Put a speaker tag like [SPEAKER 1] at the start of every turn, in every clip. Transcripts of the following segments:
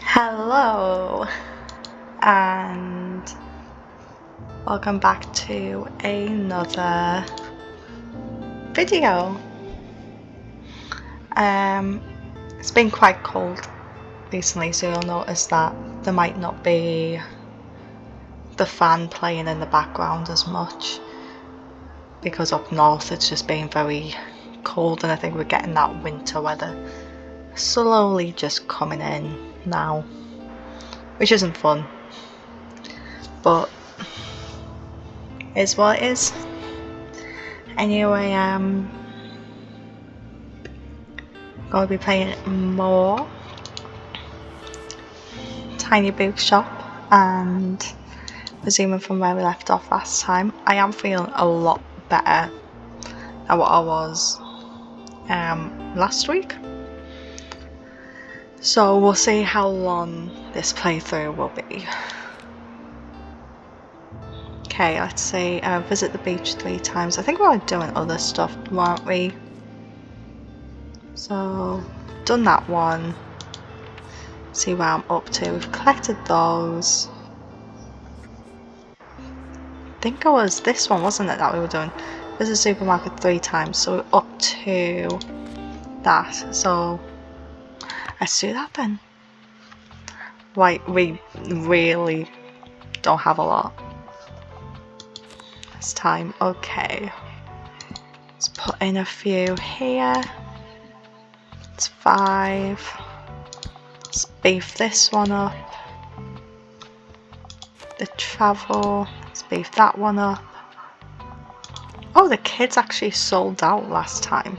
[SPEAKER 1] Hello and welcome back to another video. It's been quite cold recently, so you'll notice that there might not be the fan playing in the background as much because up north it's just been very cold, and I think we're getting that winter weather slowly just coming in now, which isn't fun, but is what it is. Anyway, I'm going to be playing more Tiny Bookshop and resuming from where we left off last time. I am feeling a lot better than what I was last week, so we'll see how long this playthrough will be. Okay, let's see, visit the beach 3 times. I think we were doing other stuff, weren't we? So, done that one. See where I'm up to. We've collected those. I think it was this one, wasn't it, that we were doing? Visit the supermarket 3 times, so we're up to that. So, let's do that then. Right, we really don't have a lot this time. Okay. Let's put in a few here. It's 5. Let's beef this one up. The travel. Let's beef that one up. Oh, the kids actually sold out last time.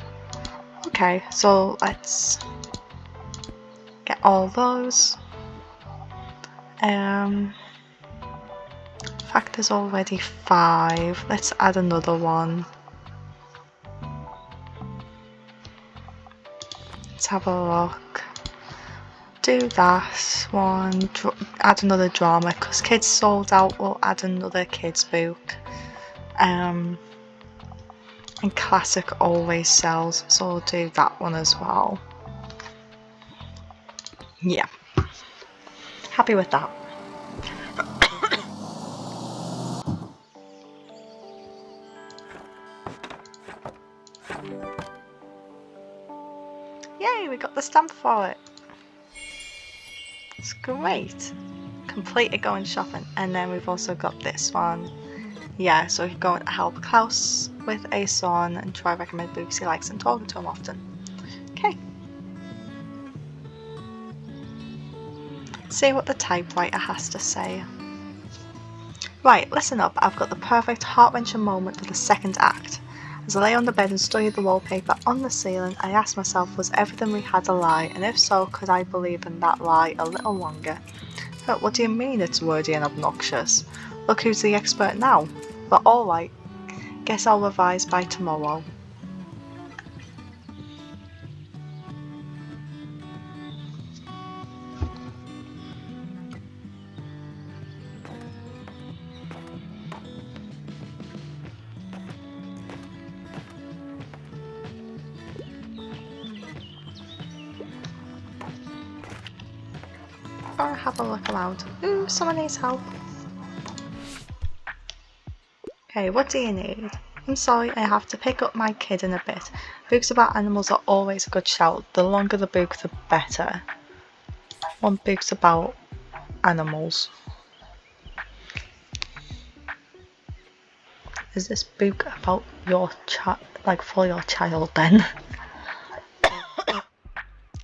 [SPEAKER 1] Okay, so let's get all those. In fact, there's already 5. Let's add another one. Let's have a look. Do that one. Add another drama because kids sold out. We'll add another kids book. And classic always sells, so we'll do that one as well. Yeah, happy with that. Yay, we got the stamp for it. It's great. Completed going shopping. And then we've also got this one. Yeah, so you're going to help Klaus with a son and try recommend books he likes and talking to him often. Okay. See what the typewriter has to say. Right, listen up. I've got the perfect heart-wrenching moment for the second act. As I lay on the bed and studied the wallpaper on the ceiling, I asked myself, was everything we had a lie? And if so, could I believe in that lie a little longer? But what do you mean it's wordy and obnoxious? Look who's the expert now. But alright, guess I'll revise by tomorrow. Or have a look around. Ooh, someone needs help. Okay, what do you need? I'm sorry, I have to pick up my kid in a bit. Books about animals are always a good shout. The longer the book, the better. One book's about animals. Is this book about your child, like for your child then?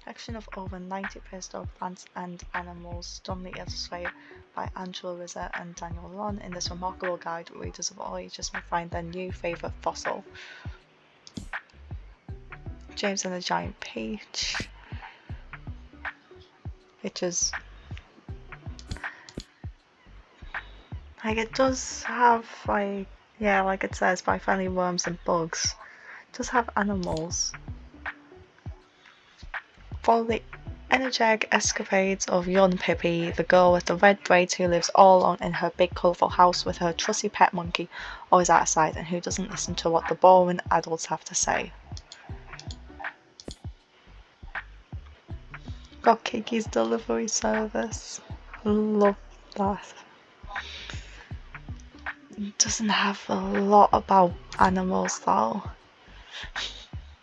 [SPEAKER 1] Collection of over 90 prehistoric plants and animals dumbly illustrated by Angela Rizza and Daniel Ron. In this remarkable guide, readers of all ages may find their new favourite fossil. James and the Giant Peach. Pictures. Like, it does have, like, yeah, like it says, by friendly worms and bugs. It does have animals. Follow the energetic escapades of young Pippi, the girl with the red braids who lives all alone in her big colourful house with her trusty pet monkey always out of sight, and who doesn't listen to what the boring adults have to say. Got Kiki's delivery service. Love that. It doesn't have a lot about animals though.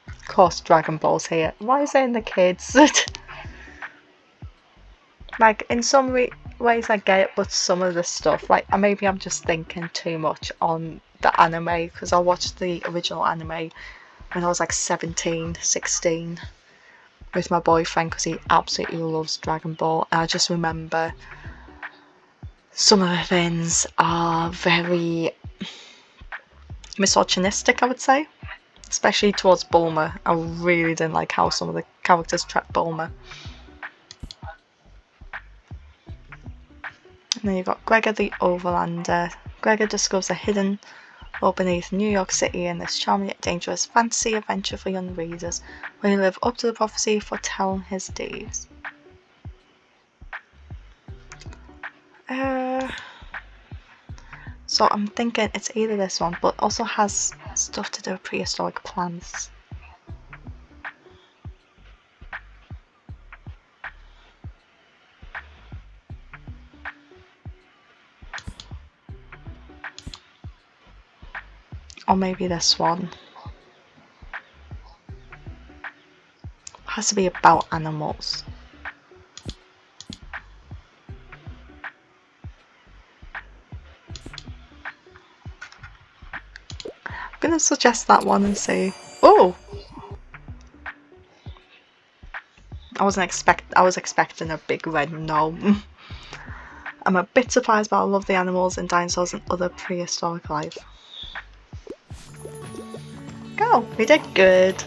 [SPEAKER 1] Of course, Dragon Ball's here. Why is it in the kids? Like, in some ways I get it, but some of the stuff, like, maybe I'm just thinking too much on the anime, because I watched the original anime when I was like 17, 16 with my boyfriend, because he absolutely loves Dragon Ball, and I just remember some of the things are very misogynistic, I would say, especially towards Bulma. I really didn't like how some of the characters treat Bulma. And then you've got Gregor the Overlander. Gregor discovers a hidden world beneath New York City in this charming yet dangerous fantasy adventure for young readers, where he live up to the prophecy foretelling his deeds. So I'm thinking it's either this one, but also has stuff to do with prehistoric plants. Or maybe this one. Has to be about animals. I'm gonna suggest that one and see. Oh! I was expecting a big red no. I'm a bit surprised, but I love the animals and dinosaurs and other prehistoric life. Go! We did good.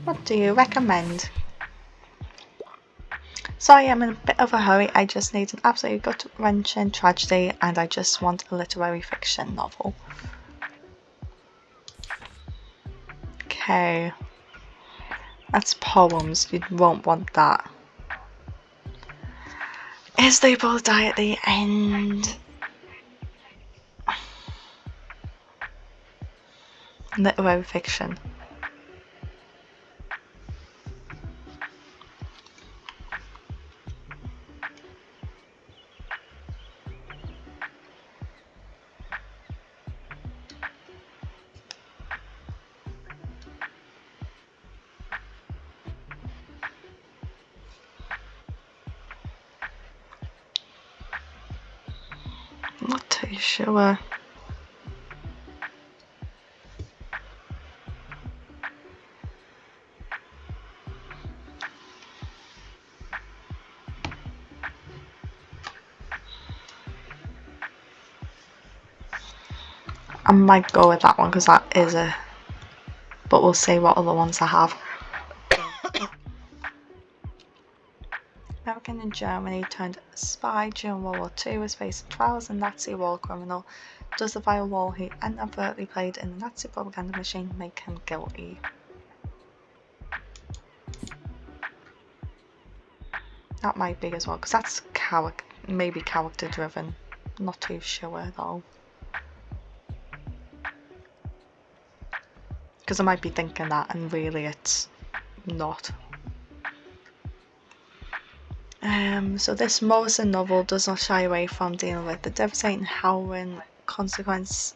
[SPEAKER 1] What do you recommend? Sorry, I'm in a bit of a hurry. I just need an absolutely gut-wrenching tragedy, and I just want a literary fiction novel. Okay. That's poems. You won't want that. Is they both die at the end? Literary fiction. I'm not too sure. I might go with that one because that is a... But we'll see what other ones I have. American and Germany turned spy during World War II was facing trials as a Nazi war criminal. Does the vile role he inadvertently played in the Nazi propaganda machine make him guilty? That might be as well, because that's maybe character driven. Not too sure though. Because I might be thinking that and really it's not. So this Morrison novel does not shy away from dealing with the devastating, harrowing consequences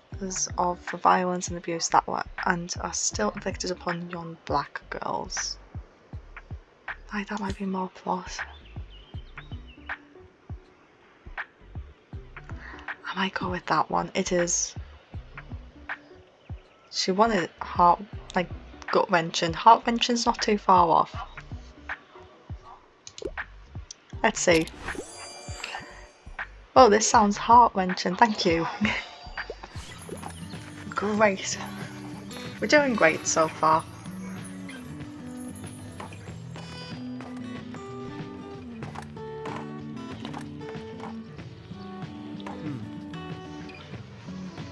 [SPEAKER 1] of the violence and abuse that were and are still inflicted upon young black girls. Like, that might be more plot. I might go with that one. It is. She wanted gut-wrenching. Heart-wrenching's not too far off. Let's see. Oh, this sounds heart-wrenching. Thank you. Great. We're doing great so far.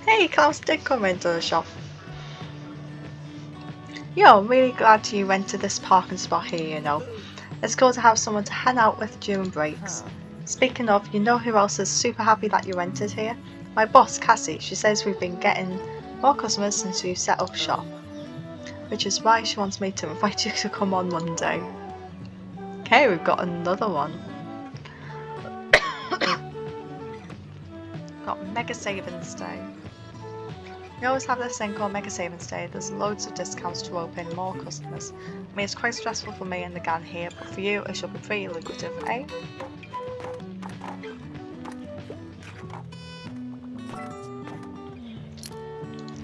[SPEAKER 1] Hey, Klaus did come into the shop. Yo, really glad you went to this parking spot here, you know. It's cool to have someone to hang out with during breaks. Speaking of, you know who else is super happy that you rented here? My boss, Cassie. She says we've been getting More customers since you set up shop. Which is why she wants me to invite you to come on Monday. Okay, we've got another one. Got Mega Savings Day. We always have this thing called Mega Savings Day. There's loads of discounts to rope in more customers. I mean, it's quite stressful for me and the gang here, but for you it should be pretty lucrative, eh?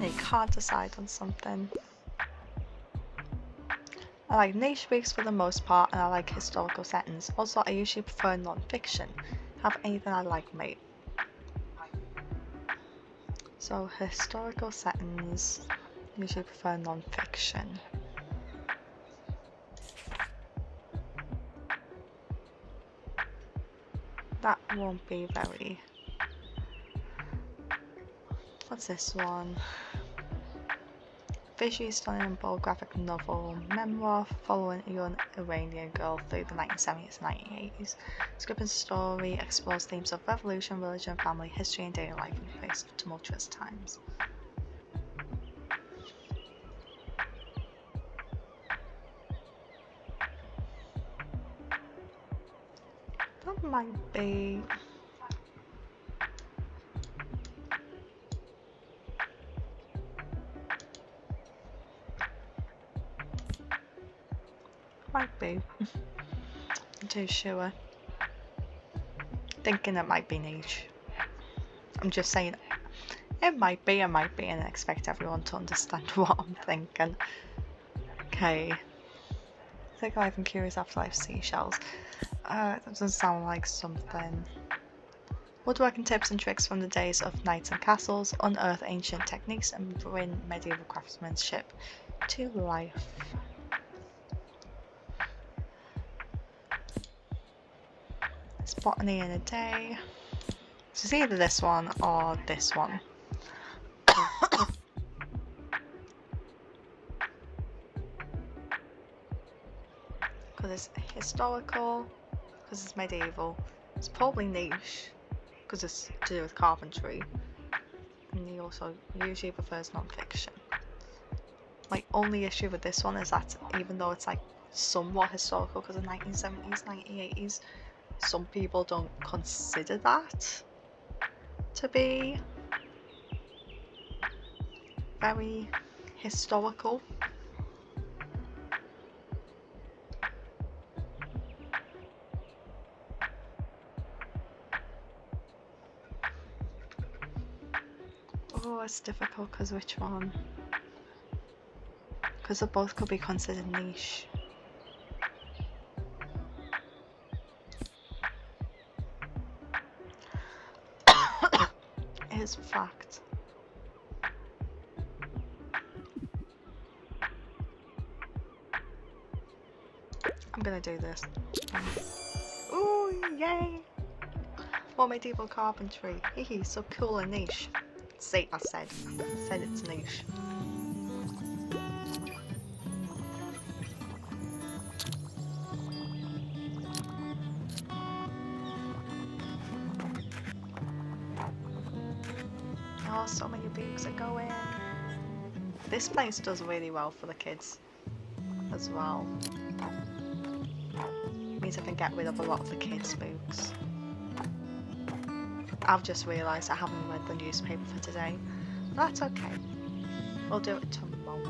[SPEAKER 1] You can't decide on something. I like niche books for the most part, and I like historical settings. Also, I usually prefer non-fiction. Have anything I like, mate. So, historical settings, usually prefer non-fiction. That won't be very... What's this one? Visually stunning and bold graphic novel, memoir following a young Iranian girl through the 1970s and 1980s. Scripted story explores themes of revolution, religion, family, history, and daily life in the face of tumultuous times. That might be... Might be. I'm too sure. Thinking it might be niche. I'm just saying it might be, and I expect everyone to understand what I'm thinking. Okay. Thick Life and Curious Afterlife Seashells. That doesn't sound like something. Woodworking tips and tricks from the days of knights and castles. Unearth ancient techniques and bring medieval craftsmanship to life. It's botany in a day. So it's either this one or this one. Because it's historical, because it's medieval. It's probably niche, because it's to do with carpentry. And he also usually prefers non-fiction. My only issue with this one is that even though it's like somewhat historical because of the 1970s, 1980s, some people don't consider that to be very historical. Oh, it's difficult because which one? Because they both could be considered niche. It is fact. I'm gonna do this. Ooh, yay! More medieval carpentry. Hehe, so cool and niche. See, I said it's niche. Oh, so many books are going. This place does really well for the kids as well. It means I can get rid of a lot of the kids' books. I've just realised I haven't read the newspaper for today. That's okay. We'll do it tomorrow.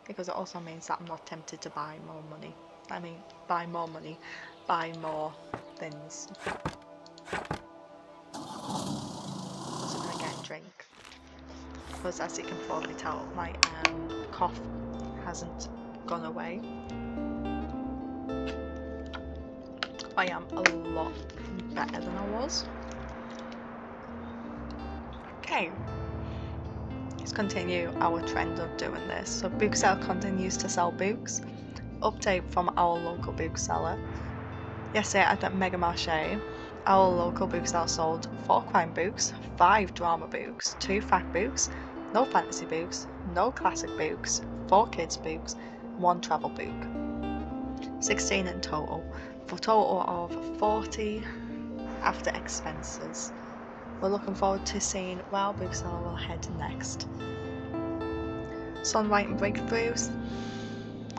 [SPEAKER 1] Because it also means that I'm not tempted to buy more money. I mean, buy more money, buy more things. Also gonna get a drink. Because as you can probably tell, my cough hasn't gone away. I am a lot better than I was. Okay. Let's continue our trend of doing this. So Booksell continues to sell books. Update from our local bookseller. Yesterday at the Mega Marché, our local bookseller sold 4 crime books, 5 drama books, 2 fact books, no fantasy books, no classic books, 4 kids books, 1 travel book. 16 in total, for a total of 40 after expenses. We're looking forward to seeing where Bookseller will head next. Songwriting breakthroughs.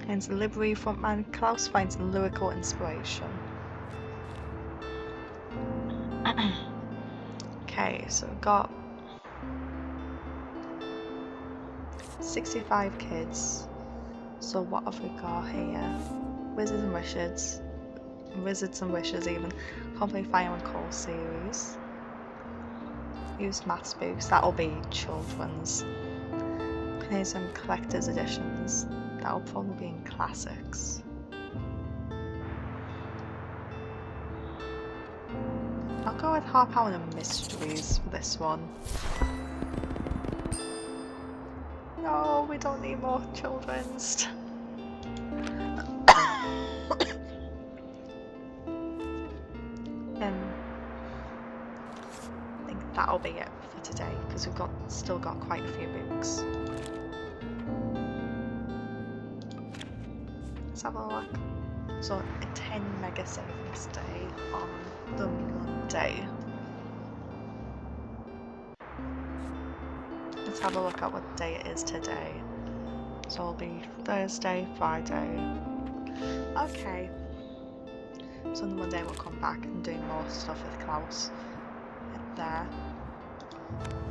[SPEAKER 1] Hence Library frontman Klaus finds lyrical inspiration. Okay, so we've got 65 kids. So what have we got here? Wizards and Wishes even. Complete Fire and Call series. Used maths books, that'll be children's. Contains some collector's editions, that'll probably be in classics. I'll go with Harp Hour and Mysteries for this one. No, we don't need more children's. I think that'll be it for today because we've still got quite a few books. Let's have a look. So a 10 mega savings day on the Monday. Let's have a look at what day it is today. So it'll be Thursday, Friday. Okay. So on the Monday we'll come back and do more stuff with Klaus there.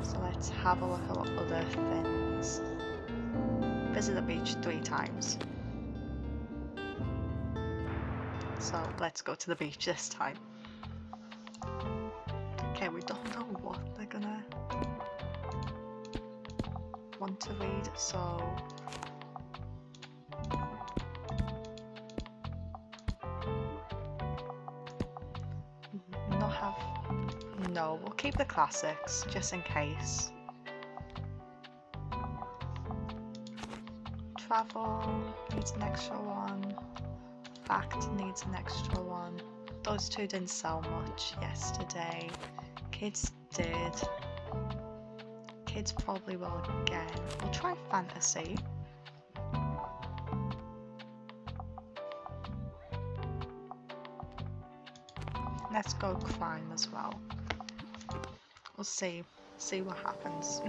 [SPEAKER 1] So let's have a look at what other things. Visit the beach 3 times. So let's go to the beach this time. Okay, we don't know what they're gonna want to read, so no, we'll keep the classics just in case. Travel needs an extra one. Fact needs an extra one. Those two didn't sell much yesterday. Kids did. Kids probably will again. We'll try fantasy. Let's go crime as well. We'll see what happens.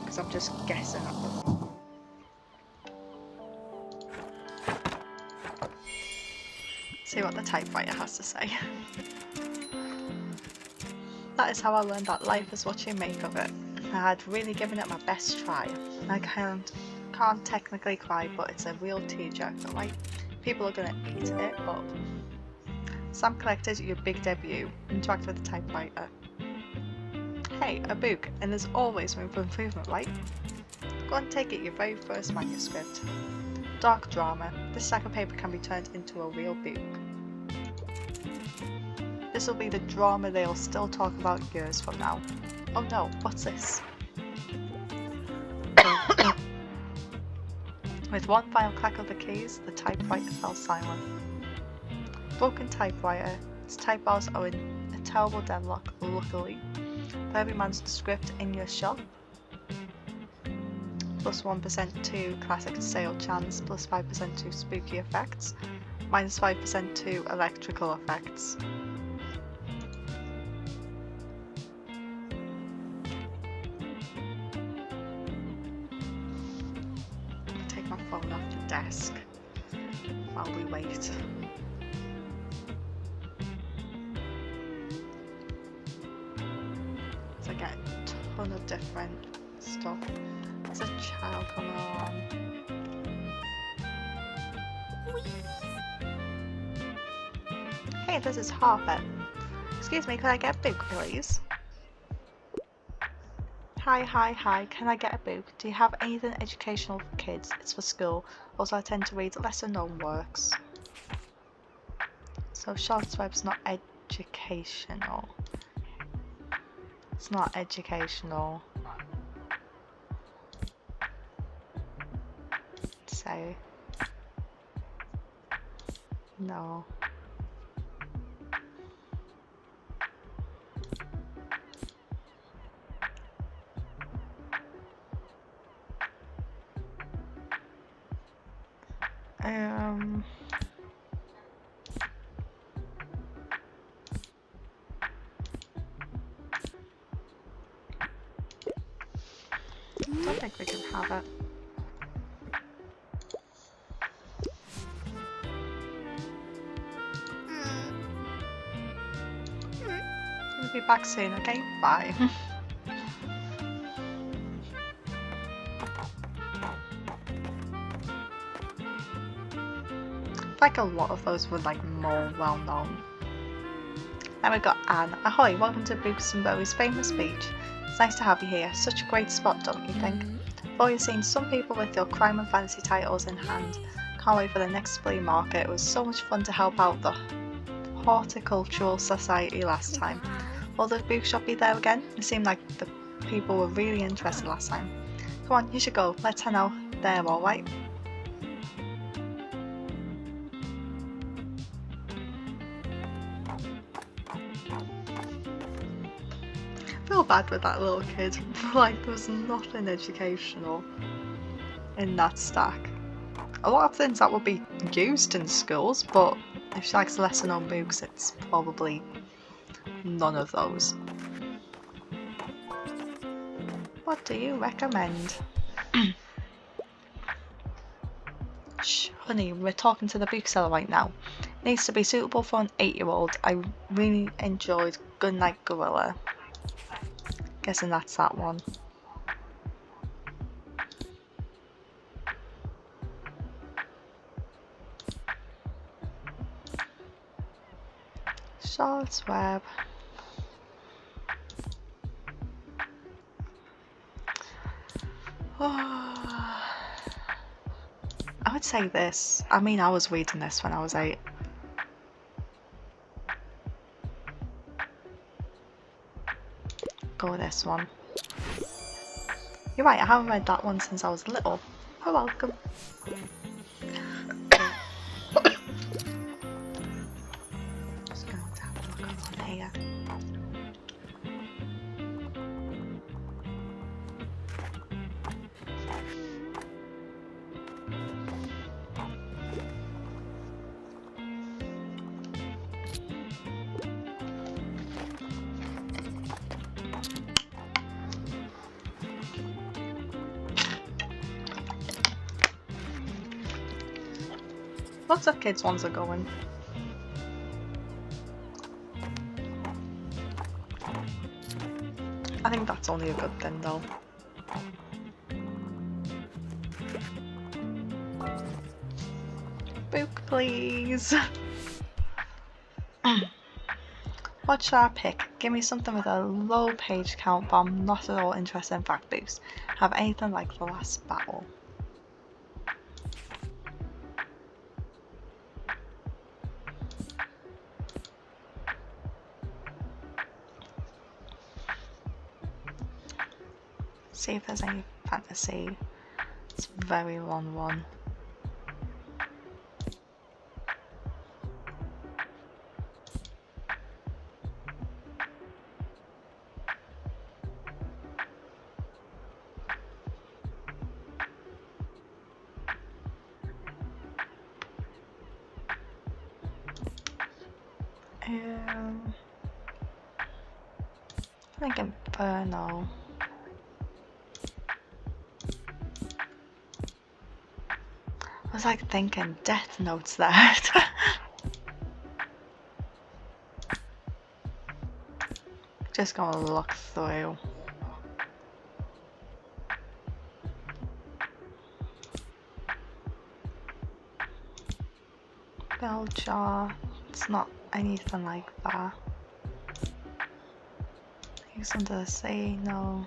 [SPEAKER 1] Because I'm just guessing at the moment. See what the typewriter has to say. That is how I learned that life is what you make of it. I had really given it my best try. I can't technically cry, but it's a real tearjerker. Like, people are gonna eat it up. Sam collected your big debut. Interact with the typewriter. Hey, a book, and there's always room for improvement, right? Go and take it your very first manuscript. Dark drama. This stack of paper can be turned into a real book. This will be the drama they'll still talk about years from now. Oh no, what's this? With one final clack of the keys, the typewriter fell silent. Broken typewriter. Its type bars are in a terrible deadlock, luckily. For every man's script in your shop. Plus 1% to classic sale chance, plus 5% to spooky effects, minus 5% to electrical effects. I'll take my phone off the desk while we wait. So I get a ton of different stuff. There's a child coming on. Hey, this is Harper. Excuse me, could I get a book, please? Hi, can I get a book? Do you have anything educational for kids? It's for school. Also, I tend to read lesser known works. So, Charlotte's Web's not educational. It's not educational. So, no. think we can have it. I'll be back soon, okay? Bye. Like a lot of those were like more well known. Then we got Anne. Ahoy, welcome to Books and Bowie's famous beach. It's nice to have you here. Such a great spot, don't you think? I've always seen some people with your crime and fantasy titles in hand. Can't wait for the next flea market. It was so much fun to help out the Horticultural Society last time. Will the bookshop be there again? It seemed like the people were really interested last time. Come on, you should go. Let's hang out there, alright? I feel bad with that little kid. Like, there was nothing educational in that stack. A lot of things that would be used in schools, but if she likes lesser known books, it's probably none of those. What do you recommend? Shh, honey, we're talking to the bookseller right now. It needs to be suitable for an 8-year-old. I really enjoyed Goodnight Gorilla. Guessing that's that one. Charlotte's Web. I would say this. I mean, I was reading this when I was 8. Go with this one. You're right, I haven't read that one since I was little. You're welcome. Just going to have a look on here. Lots of kids' ones are going. I think that's only a good thing though. Book, please. What should I pick? Give me something with a low page count, but I'm not at all interested in fact books. Have anything like The Last Battle. See if there's any fantasy. It's a very long one. I think Inferno. I was like thinking Death Note's there. Just gonna look through. Belljar. It's not anything like that. He's Under the Sea, no.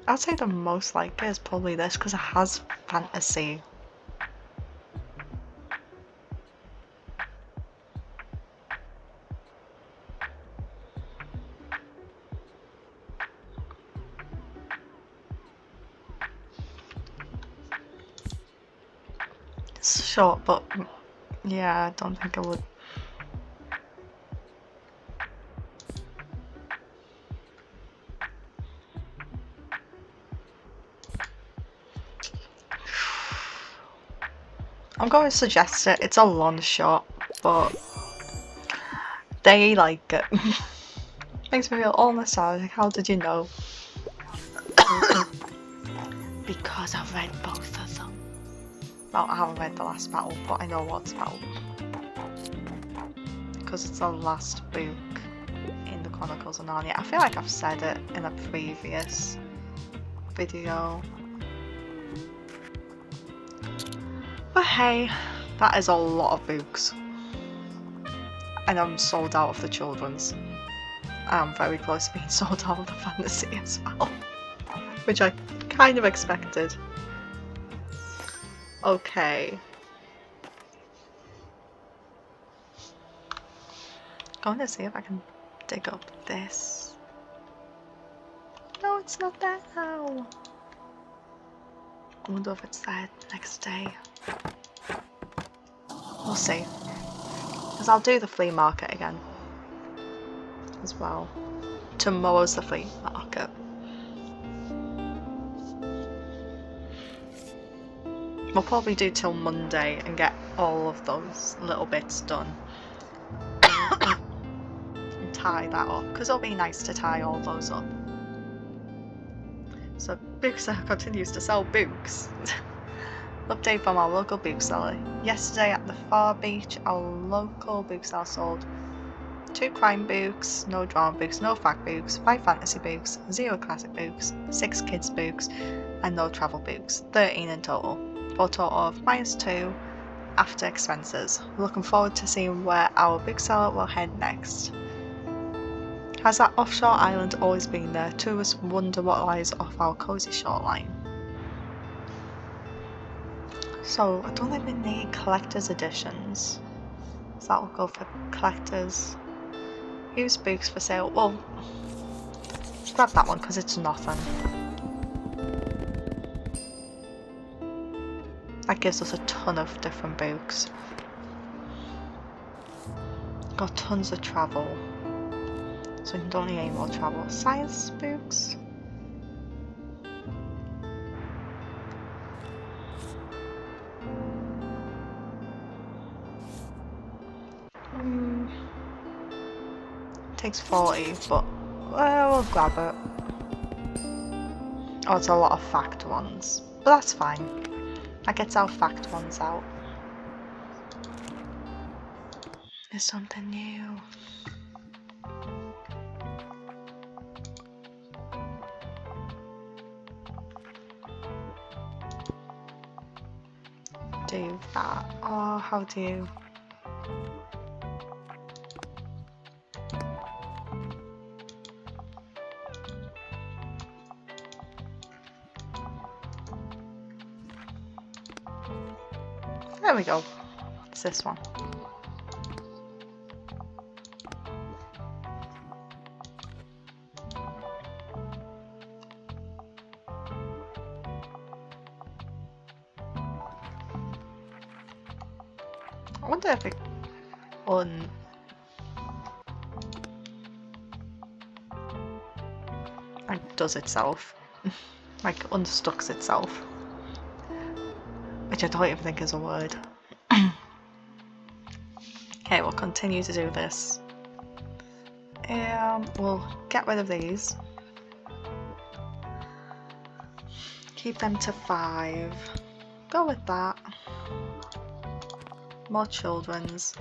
[SPEAKER 1] I'd say the most likely is probably this because it has fantasy. It's short, but yeah, I don't think I would. I'm going to suggest it. It's a long shot, but they like it. Makes me feel all nostalgic. How did you know? Because I've read both of them. Well, I haven't read the last battle, but I know what's about. Because it's the last book in the Chronicles of Narnia. I feel like I've said it in a previous video. But hey, that is a lot of books. And I'm sold out of the children's. I'm very close to being sold out of the fantasy as well. Which I kind of expected. Okay. Going to see if I can dig up this. No, it's not there now. I wonder if it's there next day. We'll see. Because I'll do the flea market again. As well. Tomorrow's the flea market. We'll probably do till Monday and get all of those little bits done. And tie that up, because it'll be nice to tie all those up. So Bookseller continues to sell books. Update from our local bookseller. Yesterday at the Far Beach, our local bookseller sold 2 crime books, no drama books, no fact books, 5 fantasy books, 0 classic books, 6 kids books, and no travel books. 13 in total. For a total of -2 after expenses. We're looking forward to seeing where our bookseller will head next. Has that offshore island always been there? Tourists wonder what lies off our cosy shoreline. So I don't think we need collector's editions. So that will go for collectors. Used books for sale. Well, let's grab that one because it's nothing. That gives us a ton of different books. Got tons of travel. So we don't need any more travel. Science books. Takes 40, but we'll grab it. Oh, it's a lot of fact ones. But that's fine. That gets our fact ones out. There's something new. Do that. Oh, how do you? There we go. It's this one. I wonder if it like does itself, like unstucks itself, which I don't even think is a word. Okay, we'll continue to do this. We'll get rid of these. Keep them to 5. Go with that. More children's.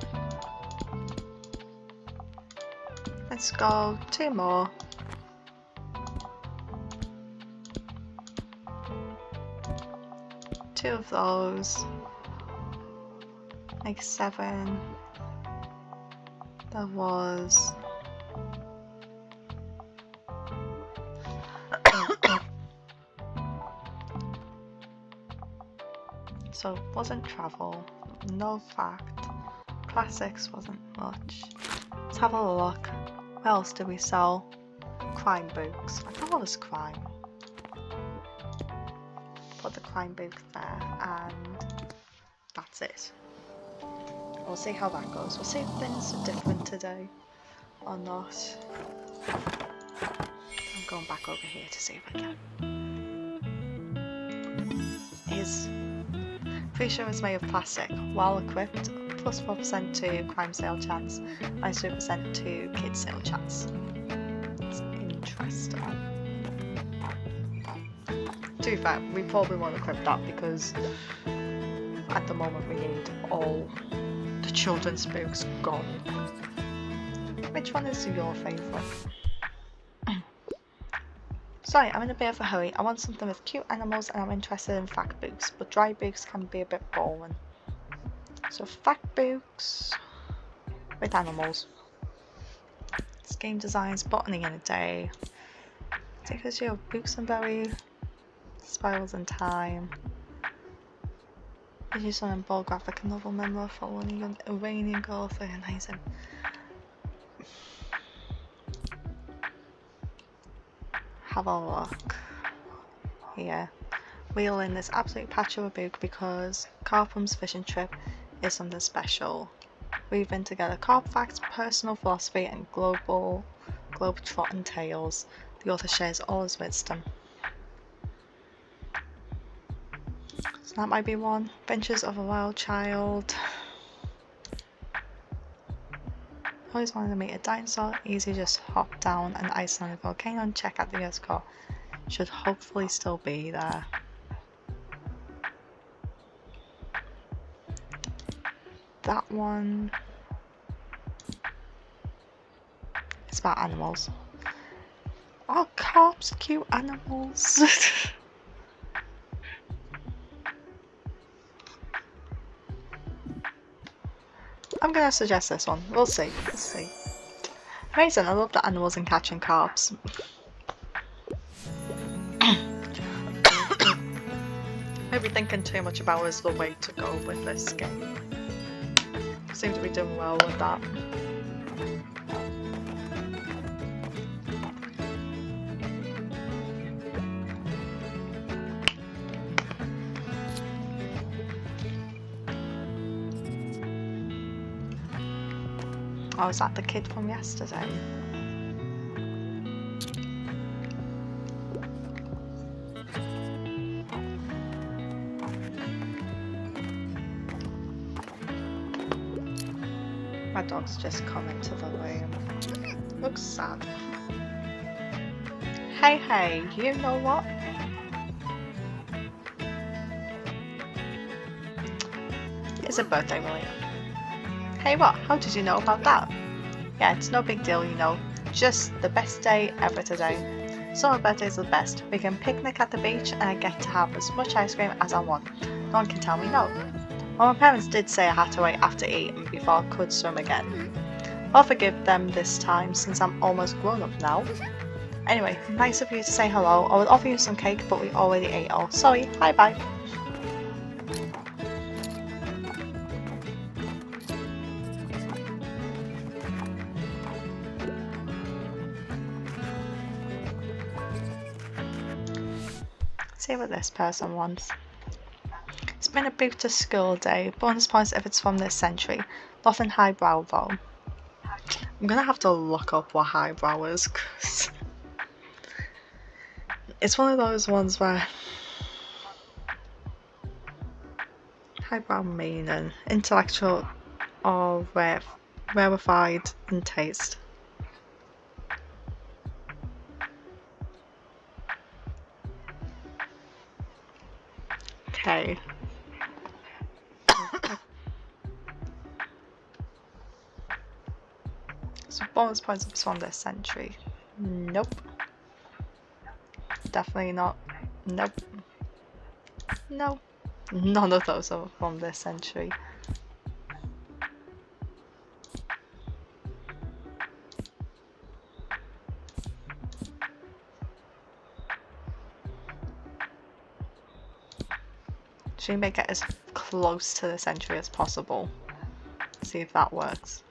[SPEAKER 1] Let's go 2 more. Two of those. Like 7. There was so wasn't travel, no fact, classics wasn't much. Let's have a look. What else did we sell? Crime books. I thought it was crime. Put the crime book there and that's it. We'll see how that goes. We'll see if things are different today or not. I'm going back over here to see if I can. Is pretty sure it's made of plastic. While equipped, plus 4% to crime sale chance, minus 2% to kid sale chance. To be fair, we probably won't equip that because at the moment we need all the children's books gone. Which one is your favourite? Sorry, I'm in a bit of a hurry. I want something with cute animals and I'm interested in fact books, but dry books can be a bit boring. So fact books with animals. It's game designs, botany in a day. Takes you of books and berry, spirals in time. Is you some bold graphic novel memoir following an Iranian girl for amazing. Have a look. Here. Wheel in this absolute patch of a book because Carpum's fishing trip is something special. Weaving together carp facts, personal philosophy and globe-trotting tales. The author shares all his wisdom. So that might be one. Adventures of a Wild Child. Always wanted to meet a dinosaur. Easy, just hop down an Icelandic volcano and check out the Earth's core. Should hopefully still be there. That one. It's about animals. Oh, carps, cute animals. I'm gonna suggest this one. We'll see. We'll see. Amazing. I love the animals and catching carps. Maybe thinking too much about is the way to go with this game. Seem to be doing well with that. Oh, is that the kid from yesterday? My dog's just come into the room. Looks sad. Hey, you know what? It's a birthday related. Hey, what? How did you know about that? Yeah, it's no big deal, you know. Just the best day ever today. Summer birthdays are the best. We can picnic at the beach and I get to have as much ice cream as I want. No one can tell me no. Well, my parents did say I had to wait after eating before I could swim again. I'll forgive them this time since I'm almost grown up now. Anyway, nice of you to say hello. I would offer you some cake, but we already ate all. Sorry, bye. See what this person wants. It's been a boot to school day. Bonus points if it's from this century. Nothing highbrow though. I'm gonna have to look up what highbrow is because it's one of those ones where highbrow meaning intellectual or rarefied in taste. Okay. So bonus points if it's from this century. Nope. Definitely not. Nope. No. None of those are from this century. Should we make it as close to the century as possible? See if that works.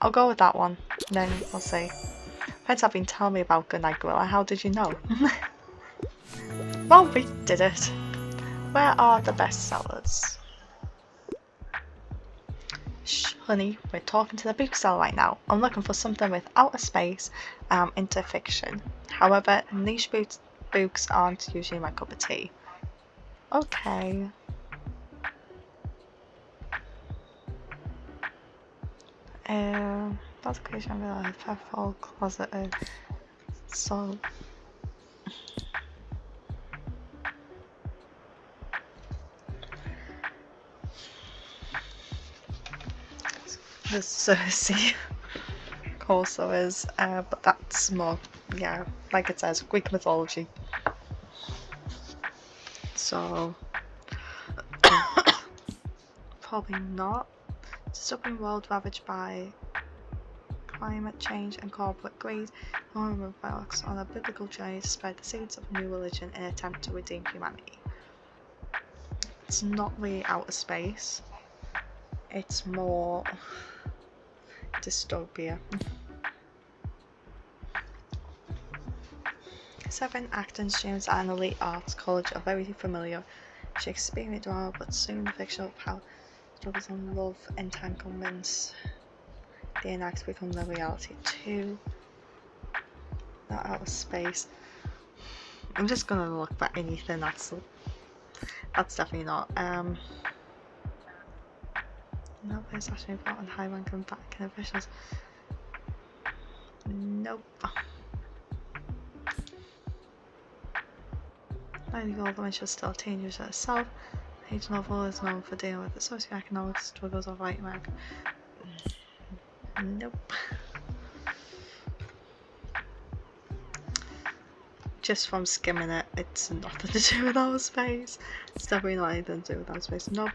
[SPEAKER 1] I'll go with that one, then we'll see. Friends have been telling me about Goodnight Gorilla. How did you know? Well, we did it. Where are the bestsellers? Shh, honey, we're talking to the bookseller right now. I'm looking for something with outer space into fiction. However, niche books aren't usually my cup of tea. Okay. That's a creation of a purple closeted. So the Cersei also is, but that's more, yeah, like it says, Greek mythology. So probably not. Dystopian world ravaged by climate change and corporate greed. Horror embarks on a biblical journey to spread the seeds of a new religion in an attempt to redeem humanity. It's not really outer space. It's more dystopia. 7 acting students at an elite arts college are very familiar Shakespearean drama, but soon the fictional power struggles on love entanglements. The enacts become the reality too. Not outer space. I'm just gonna look for anything that's definitely not. No place actually important high ranking Vatican officials. Nope. Nearly all the mention is still a teenager itself. The age novel is known for dealing with the socioeconomic struggles of white America. Nope. Just from skimming it, it's nothing to do with outer space. It's definitely not anything to do with outer space. Nope.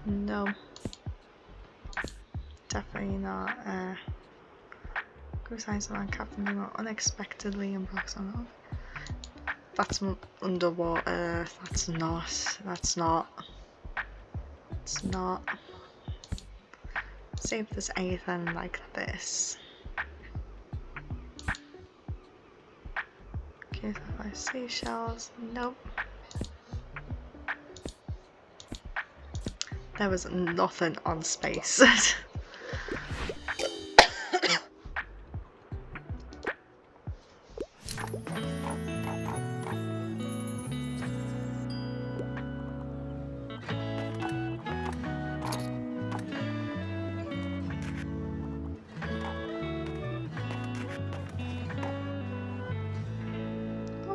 [SPEAKER 1] No. Definitely not. Go science around Captain Nemo unexpectedly embarks on love. That's underwater. That's not. It's not. See if there's anything like this. Case of seashells. Nope. There was nothing on space.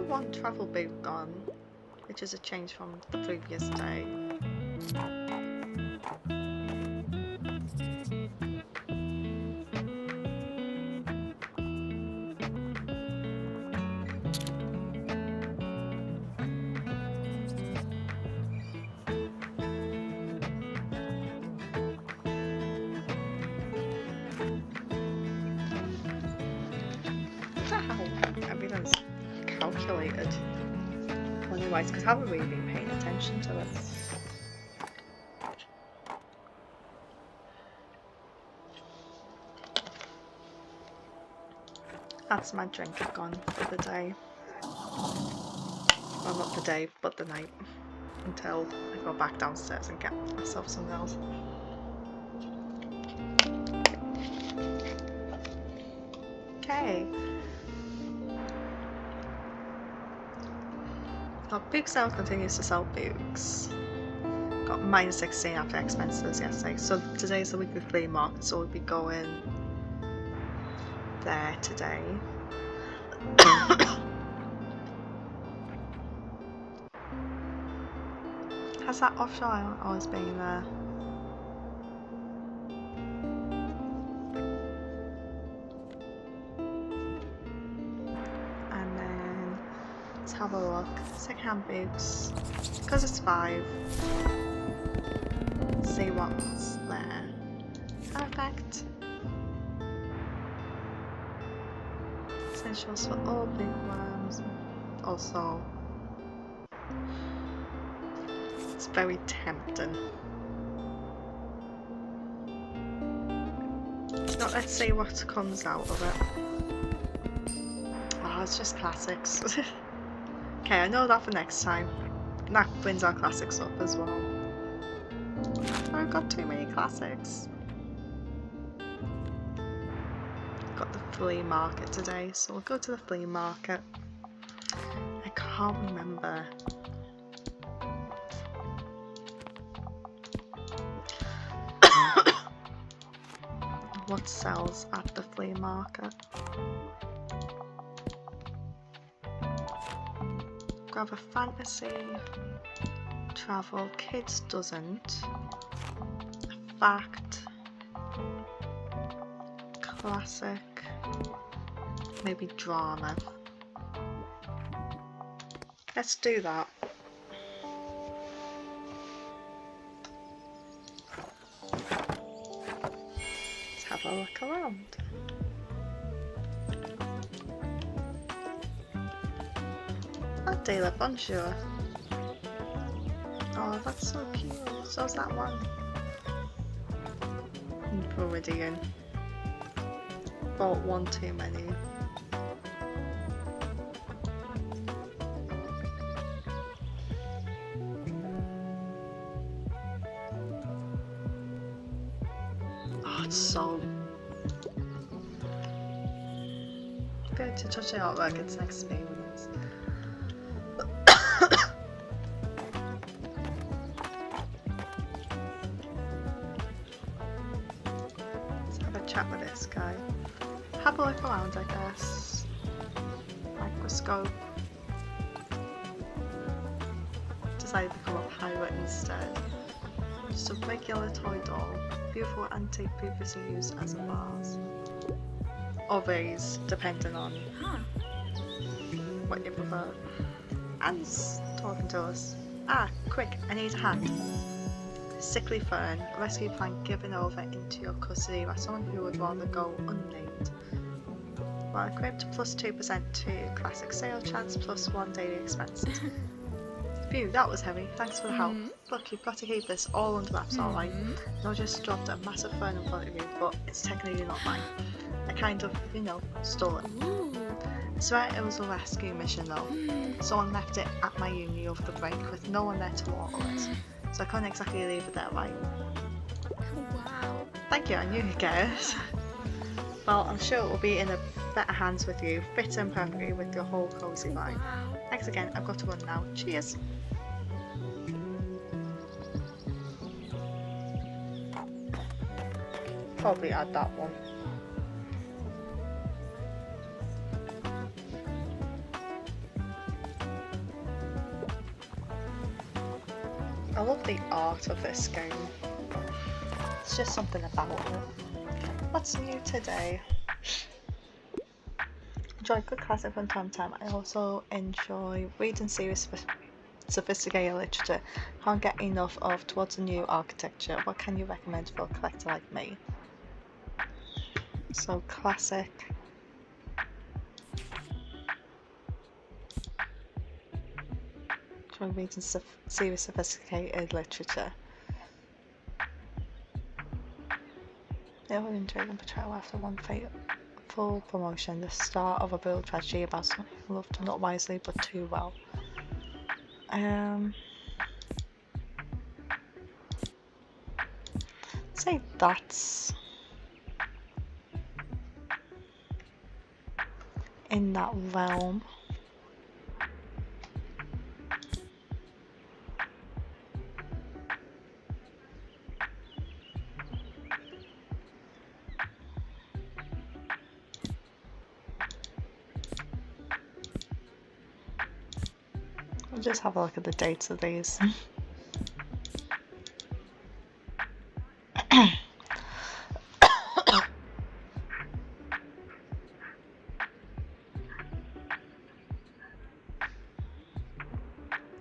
[SPEAKER 1] One travel boot gone, which is a change from the previous day. Wow, everything's calculated. Otherwise, because I haven't really been paying attention to it. That's my drink gone for the day. Well, not the day, but the night. Until I go back downstairs and get myself something else. Okay. Our book sale continues to sell books. Got -16 after expenses yesterday. So today's the weekly flea market, so we'll be going there today. Has that offshore island always been there? And then let's have a look. Secondhand boots. Because it's 5. See what's there. Perfect. Essentials for all bookworms. Also, it's very tempting. Now let's see what comes out of it. Oh, it's just classics. Okay, I know that for next time. That brings our classics up as well. I've got too many classics. Got the flea market today, so we'll go to the flea market. I can't remember. What sells at the flea market? Grab a fantasy, travel, kids doesn't, a fact, classic, maybe drama. Let's do that. Let's have a look around. Oh, de la bonjour. Oh, that's so cute. So's that one. Meridian. Bought one too many. Oh, it's so good to touch the artwork. It's an experience. Let's have a chat with this guy. Have a look around, I guess. Microscope. Decided to become a pirate instead. Just a regular toy doll. Beautiful antique previously used as a vase. Or vase, depending on what you prefer. Anne's talking to us. Ah, quick, I need a hand. Sickly Fern, a rescue plan given over into your custody by someone who would rather go unnamed. Well equipped, plus 2% to classic sale chance, plus 1 daily expenses. Phew, that was heavy. Thanks for the help. Look, you've got to keep this all under wraps, alright? I just dropped a massive fern in front of you, but it's technically not mine. I kind of, you know, stole it. I swear it was a rescue mission though. Someone left it at my uni over the break with no one there to water it. So I couldn't exactly leave it there, right?
[SPEAKER 2] Wow.
[SPEAKER 1] Thank you, I knew you'd get it. Well, I'm sure it will be in a better hands with you, fit in perfectly with your whole cozy vibe.
[SPEAKER 2] Wow.
[SPEAKER 1] Thanks again, I've got to run now. Cheers! Probably add that one. I love the art of this game. It's just something about it. What's new today? Enjoy good classic fun time. I also enjoy reading serious sophisticated literature. Can't get enough of towards a new architecture. What can you recommend for a collector like me? So classic. Enjoy reading serious sophisticated literature. Never enjoyed and betrayal after one fateful promotion. The start of a brutal tragedy about someone who loved not wisely but too well. Say that's in that realm. We'll just have a look at the dates of these.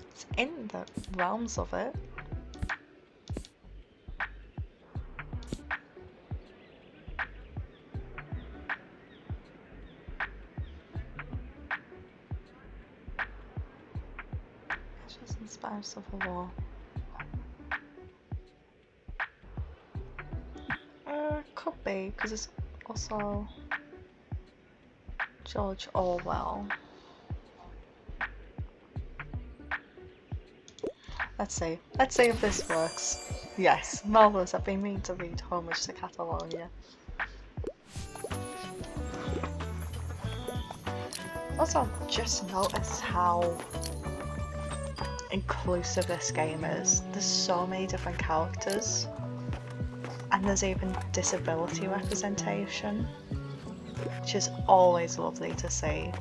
[SPEAKER 1] It's in the realms of it. Just inspired Civil War. Could be, because it's also George Orwell. Let's see if this works. Yes, marvellous. I've been meaning to read Homage to Catalonia. Also, just notice how inclusive this game is. There's so many different characters, and there's even disability representation, which is always lovely to see.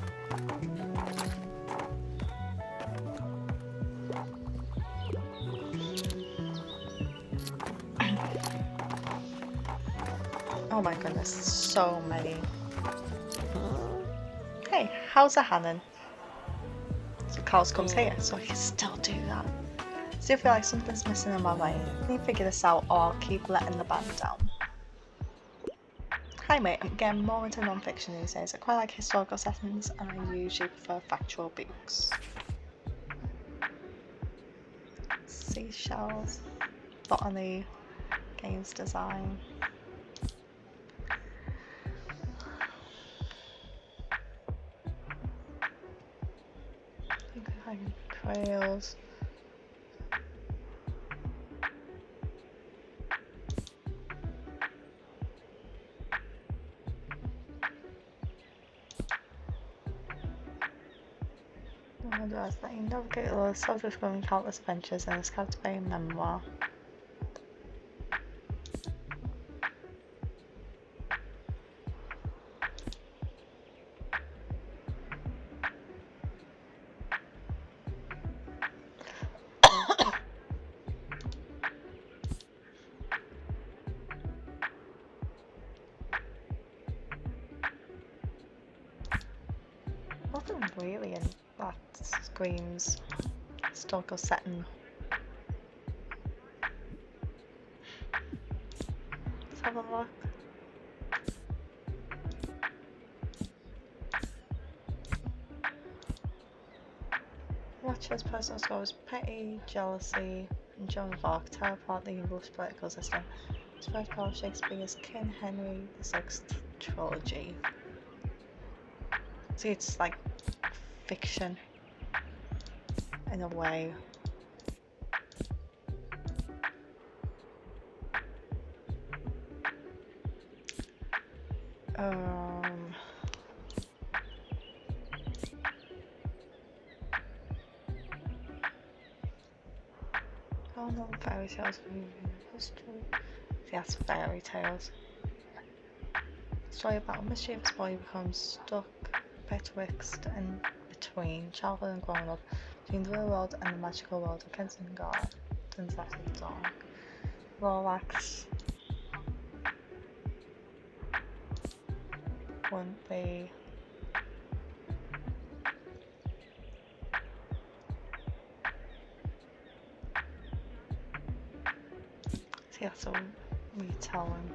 [SPEAKER 1] Oh my goodness, so many. Hey, how's a Hannon? So Carlos comes here, so I can still do that. Still feel like something's missing in my way. I need to figure this out or I'll keep letting the band down. Hi mate, I'm getting more into non-fiction these days. I quite like historical settings and I usually prefer factual books. Seashells, botany, games design. Trails. That you navigate the self-discovering countless adventures in this captivating memoir. Nothing really in that screams historical setting. Let's have a look. Watcher's personal scores: petty, jealousy, and Joan of Arc tear apart the English political system. It's first part of Shakespeare's King Henry VI trilogy. See, it's like fiction in a way. Oh no, fairy tales of history. Yes, fairy tales. Story about a mischievous boy who becomes stuck betwixt and between childhood and growing up, between the real world and the magical world of Kensington Gardens after the dawn. Rolex won't be. See, that's a retelling.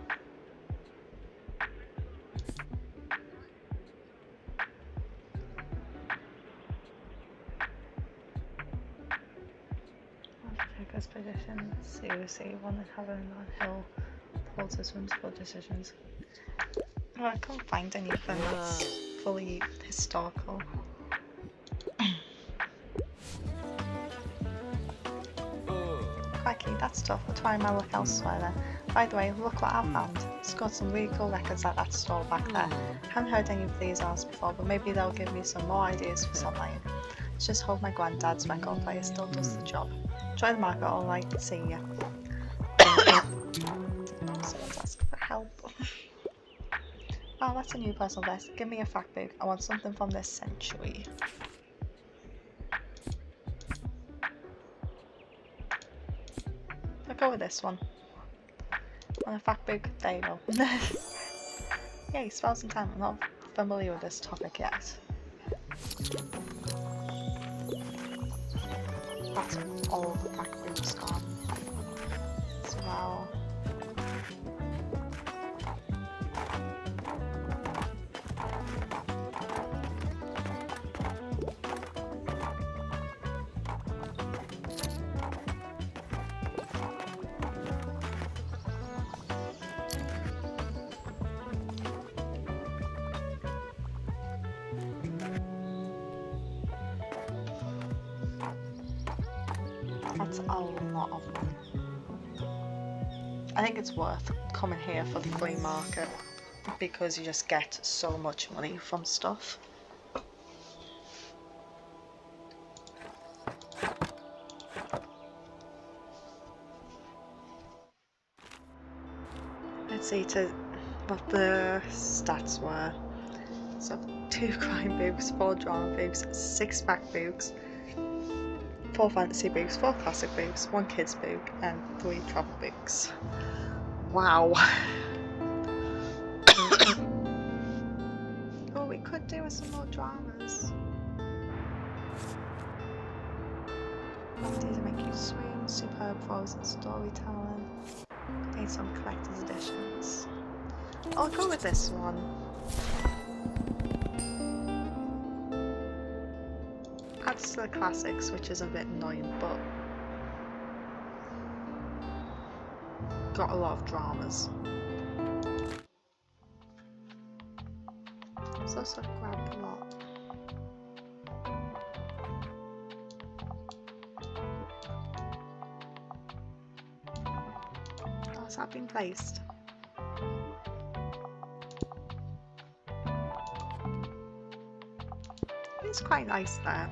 [SPEAKER 1] Expedition, seriously, one that having on hill holds his whimsical decisions. Oh, I can't find anything that's fully historical. Crikey, that's tough. I'll try my luck elsewhere then. By the way, look what I found. It's got some really cool records at that store back there. Haven't heard any of these artists before, but maybe they'll give me some more ideas for something. Let's just hope my granddad's record player still does the job. Try the market, alright, see ya. Someone's asking for help. Oh, that's a new personal best. Give me a fact book. I want something from this century. I'll go with this one. On a fact book, there you go. Yay, spells and time. I'm not familiar with this topic yet. That's all the fact books gone as well. That's a lot of money. I think it's worth coming here for the flea market because you just get so much money from stuff. can see what the stats were. So 2 crime books, 4 drama books, 6 fact books, 4 fantasy books, 4 classic books, 1 kids book, and 3 travel books. Wow. Oh, we could do with some more dramas. These make you swoon, superb frozen storytelling. Need some collector's editions. I'll go with this one. Adds to the classics, which is a bit annoying, but got a lot of dramas. So I grabbed a lot. Oh, has that been placed? It's quite nice there.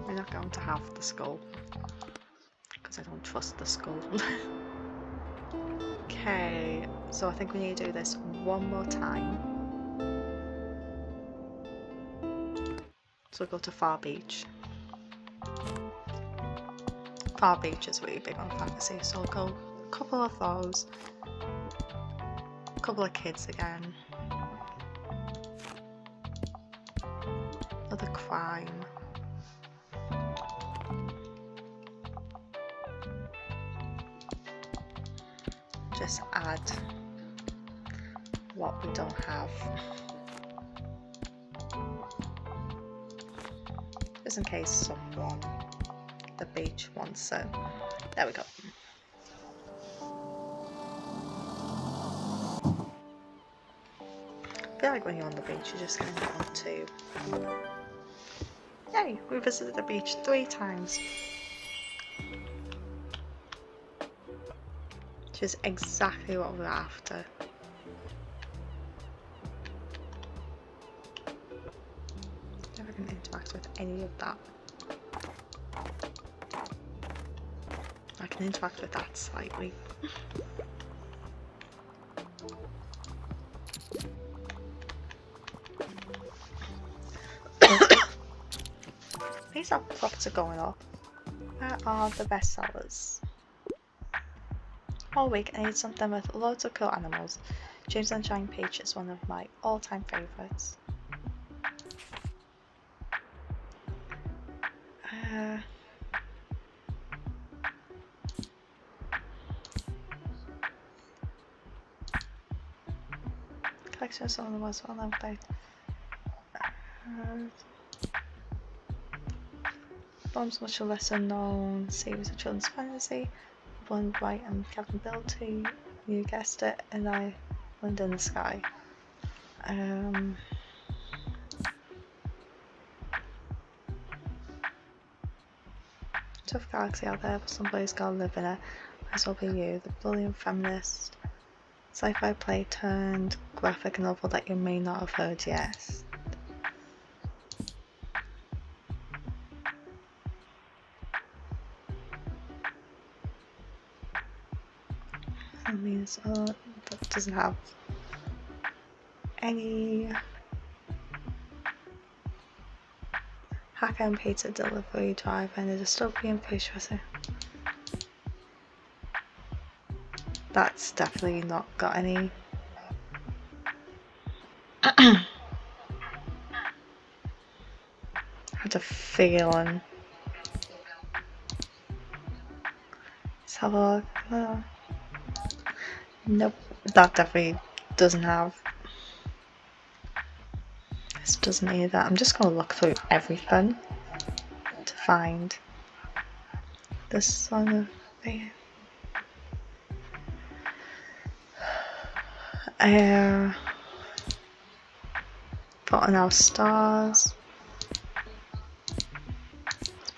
[SPEAKER 1] We're not going to have the skull because I don't trust the skull. Okay, so I think we need to do this one more time. So we'll go to Far Beach. Far Beach is really big on fantasy, so I'll go a couple of those. A couple of kids again. Another crime. Just add what we don't have. Just in case someone at the beach wants it. There we go. I feel like when you're on the beach you just kind of want to... Yay! We visited the beach 3 times. Which is exactly what we're after. Never going to interact with any of that. I can interact with that slightly. These are props are going up. Where are the bestsellers? All week I need something with loads of cool animals. James and Giant Peach is one of my all-time favourites. Collection of some of the most well-known played. Bomb's much lesser known series of children's fantasy. One Bright and Captain Bill 2, you guessed it, and I Land in the Sky. Tough galaxy out there, but somebody's gotta live in it. Might as well be you, the brilliant feminist sci-fi play turned graphic novel that you may not have heard yet. That means that doesn't have any hacker and pizza delivery driver and a dystopian future. That's definitely not got any. Had a feeling. Let's have a look. Nope, that definitely doesn't have. This doesn't either. I'm just going to look through everything to find this song of the Put on Our Stars,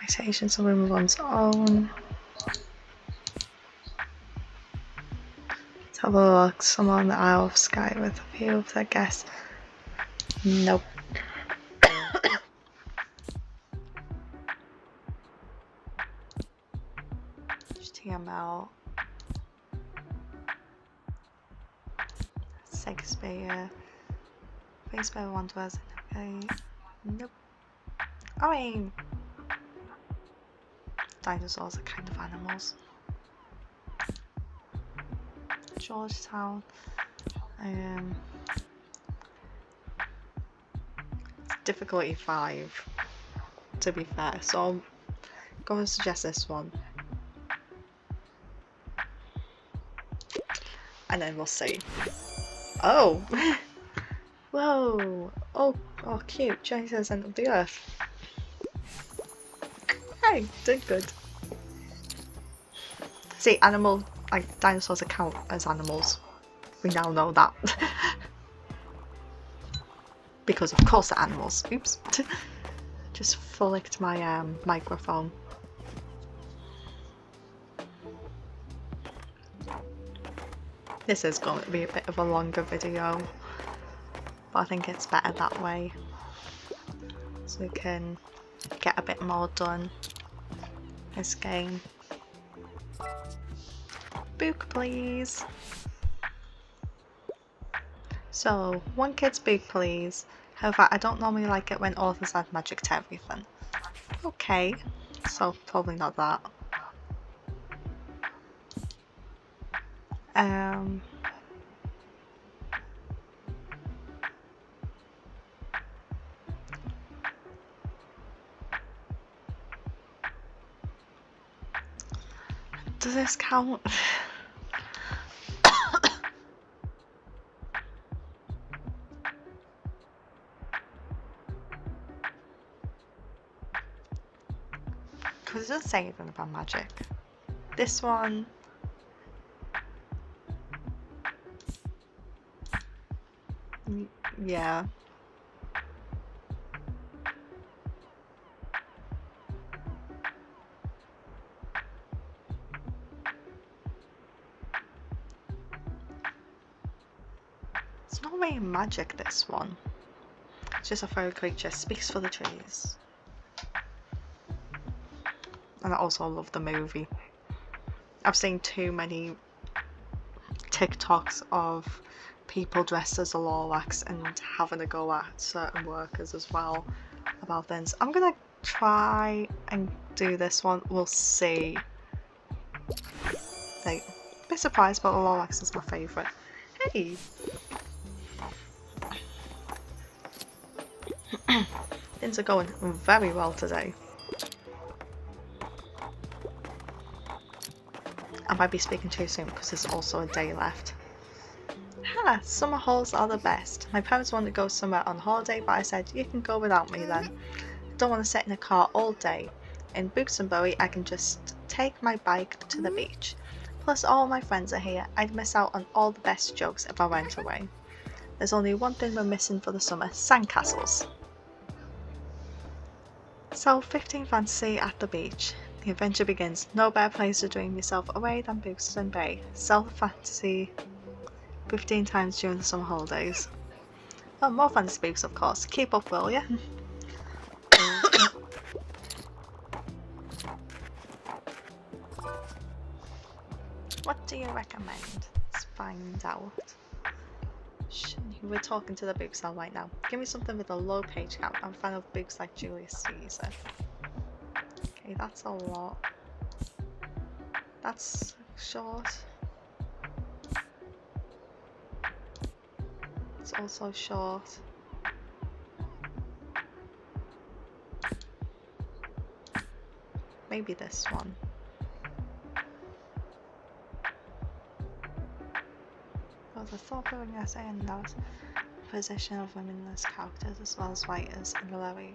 [SPEAKER 1] Expectations of Women One's Own. Let's have a look. Somewhere on the Isle of Skye with a view of their guests. Nope. out. Shakespeare. Shakespeare Wanderers. Okay. Nope. I mean, dinosaurs are kind of animals. Georgetown. Difficulty 5, to be fair, so I'm going to suggest this one. And then we'll see. Oh! Whoa! Oh, cute. Journey to the Centre of the Earth. Hey, did good. See, like dinosaurs count as animals. We now know that. Because of course they're animals. Oops. Just flicked my microphone. This is going to be a bit of a longer video, but I think it's better that way, so we can get a bit more done this game. Book please. So, one kid's book please. However, I don't normally like it when authors add magic to everything. Okay, so probably not that. Does this count? Because it doesn't say anything about magic. This one. Yeah. It's not really magic, this one. It's just a fairy creature, speaks for the trees. And I also love the movie. I've seen too many TikToks of people dressed as a Lorax and having a go at certain workers as well about things. I'm gonna try and do this one. We'll see. Like, a bit surprised, but the Lorax is my favourite. Hey! Things are going very well today. I might be speaking too soon because there's also a day left. Ha! Summer holidays are the best. My parents wanted to go somewhere on holiday, but I said, you can go without me then. I don't want to sit in a car all day. In Buxtonbury, I can just take my bike to the beach. Plus, all my friends are here. I'd miss out on all the best jokes if I went away. There's only one thing we're missing for the summer: sandcastles. So, 15 fantasy at the beach. The adventure begins. No better place to dream yourself away than Buxton Bay. Sell fantasy 15 times during the summer holidays. Oh, more fantasy books, of course. Keep up, will ya? What do you recommend? Let's find out. We're talking to the book sale right now. Give me something with a low page count. I'm a fan of books like Julius Caesar. Okay, that's a lot. That's short. It's also short. Maybe this one. Both a thought-provoking essay and that position of womenless characters as well as writers in the Larry.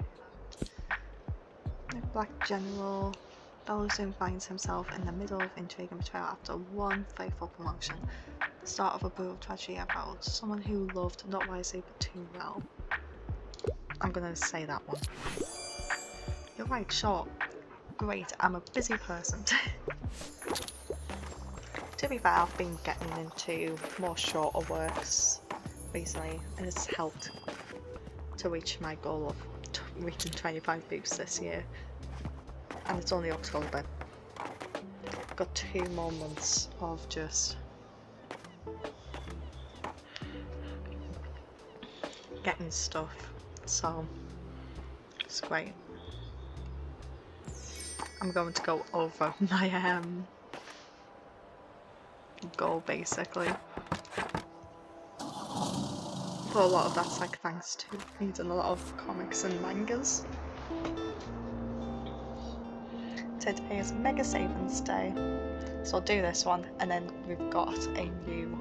[SPEAKER 1] The black general Bello soon finds himself in the middle of intrigue and betrayal after one faithful promotion. The start of a brutal tragedy about someone who loved not wisely but too well. I'm gonna say that one. You're right, short. Great, I'm a busy person. To be fair, I've been getting into more shorter works recently, and it's helped to reach my goal of reaching 25 books this year. And it's only October. got 2 more months of just getting stuff, so it's great. I'm going to go over my goal basically. But a lot of that's like thanks to reading a lot of comics and mangas. Today is Mega Savings Day, so I'll do this one and then we've got a new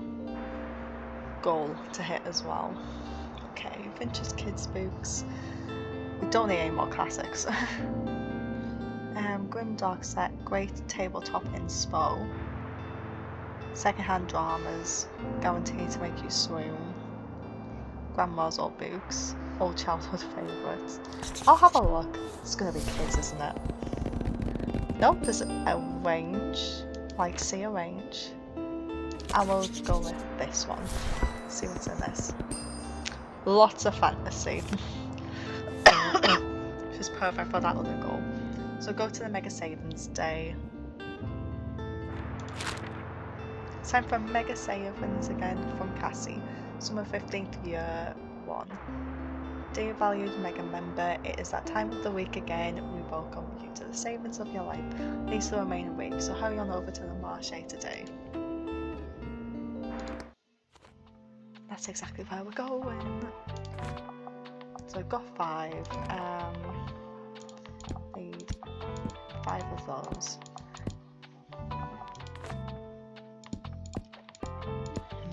[SPEAKER 1] goal to hit as well. Okay, vintage kids books. We don't need any more classics. Grim Dark Set, great tabletop inspo. Secondhand dramas, guaranteed to make you swoon. Grandma's old books, old childhood favourites. I'll have a look. It's gonna be kids, isn't it? Nope, there's a range, like see a range. I will go with this one. See what's in this. Lots of fantasy. Which is perfect for that other goal. So go to the Mega Savings Day. It's time for Mega Savings again from Cassie. Summer 15th year 1. Dear valued Mega member, it is that time of the week again. We welcome you to the savings of your life. These are the remaining weeks, so hurry on over to the marché today. That's exactly where we're going. So I've got 5. Need 5 of those.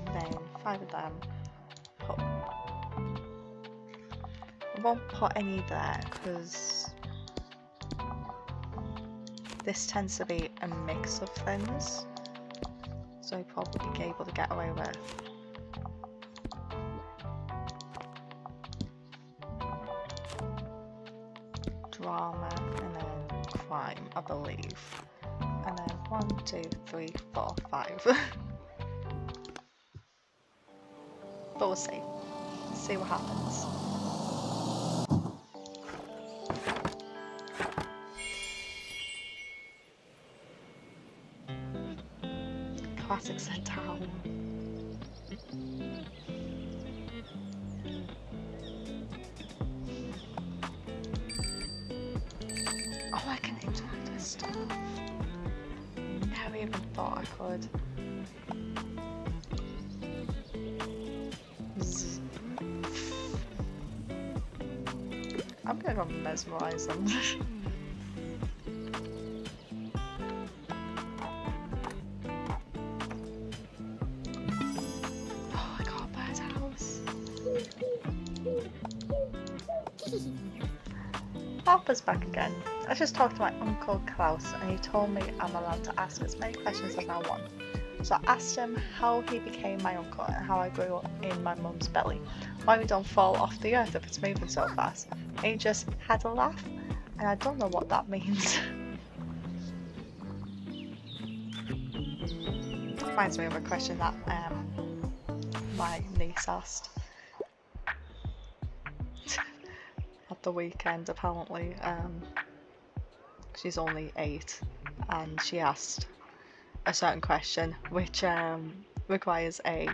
[SPEAKER 1] And then 5 of them. I won't put any there because this tends to be a mix of things, so I'd probably be able to get away with. Drama and then crime, I believe. And then 1, 2, 3, 4, 5. But we'll see. See what happens. Classics in town. Oh, I can interact with stuff. Never even thought I could. I'm gonna go mesmerize them. Oh, I got a birdhouse. Harper's back again. I just talked to my Uncle Klaus and he told me I'm allowed to ask as many questions as I want. So I asked him how he became my uncle and how I grew up in my mum's belly. Why we don't fall off the earth if it's moving so fast. And he just had a laugh and I don't know what that means. Reminds me of a question that my niece asked at the weekend apparently. She's only 8 and she asked a certain question which requires a,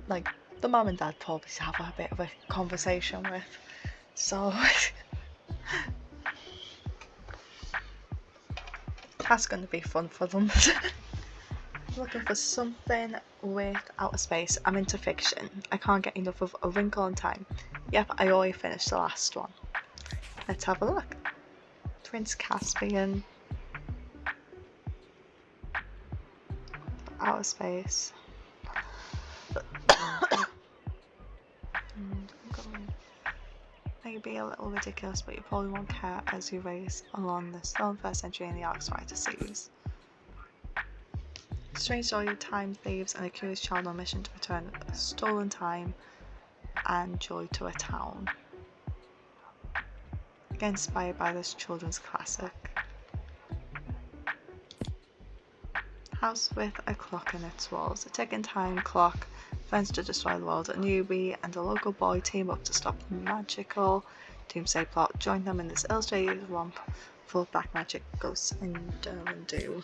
[SPEAKER 1] like, the mum and dad probably have a bit of a conversation with, so that's going to be fun for them. Looking for something with outer space. I'm into fiction. I can't get enough of A Wrinkle in Time. Yep, I already finished the last one. Let's have a look. Prince Caspian. Outer space. Maybe a little ridiculous, but you probably won't care as you race along the Stone First Century in the Arcs Writer series. Strange story of time thieves and a curious child on a mission to return stolen time and joy to a town. Again, inspired by this children's classic. House with a clock in its walls. A ticking time clock threatens to destroy the world. A newbie and a local boy team up to stop the magical doomsday plot. Join them in this illustrated romp full of black magic, ghosts, and do.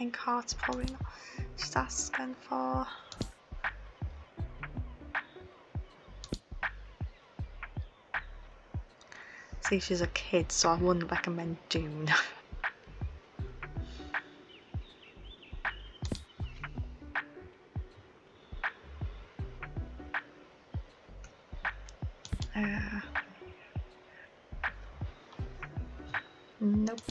[SPEAKER 1] in carts, probably not. She's asking for... See, she's a kid, so I wouldn't recommend Dune. Nope.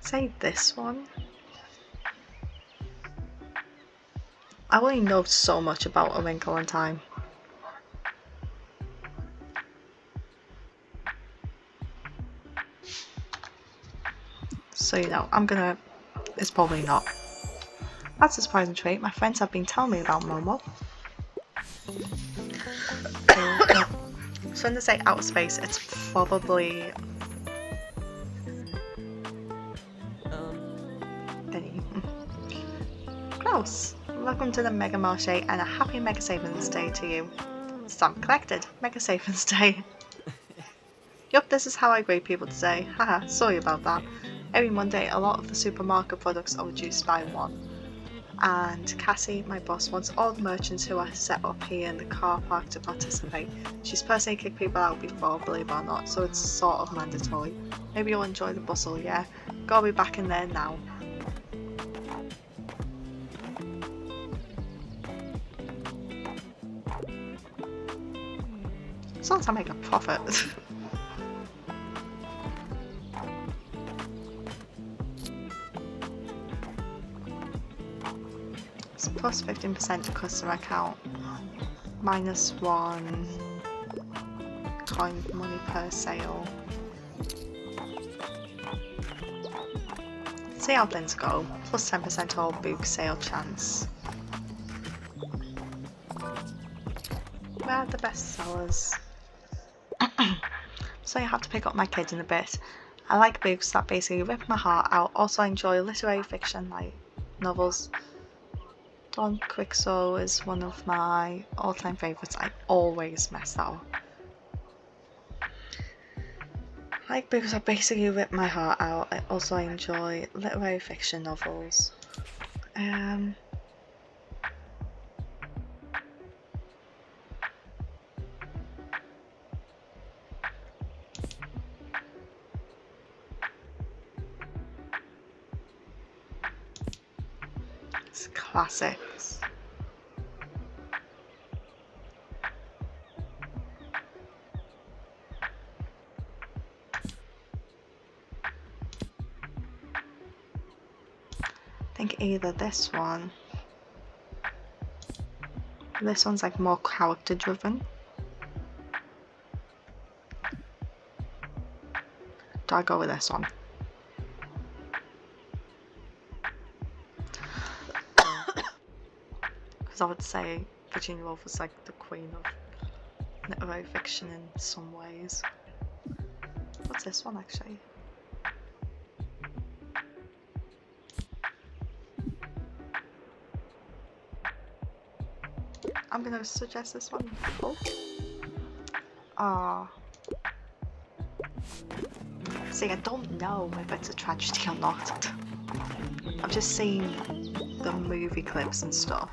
[SPEAKER 1] Say this one. I only know so much about A Wrinkle in Time. So you know, I'm gonna... It's probably not. That's a surprising trait. My friends have been telling me about Momo. So when they say outer space, it's probably... Gross! Welcome to the Mega Marché and a happy Mega Savings Day to you. Stamp collected. Mega Savings Day. Yup, this is how I grade people today. Haha, sorry about that. Every Monday, a lot of the supermarket products are reduced by 1. And Cassie, my boss, wants all the merchants who are set up here in the car park to participate. She's personally kicked people out before, believe it or not, so it's sort of mandatory. Maybe you'll enjoy the bustle, yeah? Gotta be back in there now. As long as I make a profit. It's plus 15% to customer account. -1 coin money per sale. See how things go. Plus 10% all book sale chance. Where are the best sellers? So I have to pick up my kids in a bit. I like books that basically rip my heart out. Also I enjoy literary fiction like novels. Don Quicksoul is one of my all-time favourites. I always mess that up. I like books that basically rip my heart out. I also enjoy literary fiction novels. It's classics. I think either this one. This one's like more character driven. Do I go with this one? Because I would say Virginia Woolf was like the queen of literary fiction in some ways. What's this one actually? I'm gonna suggest this one. Oh. Ah. See, I don't know if it's a tragedy or not. I've just seen the movie clips and stuff,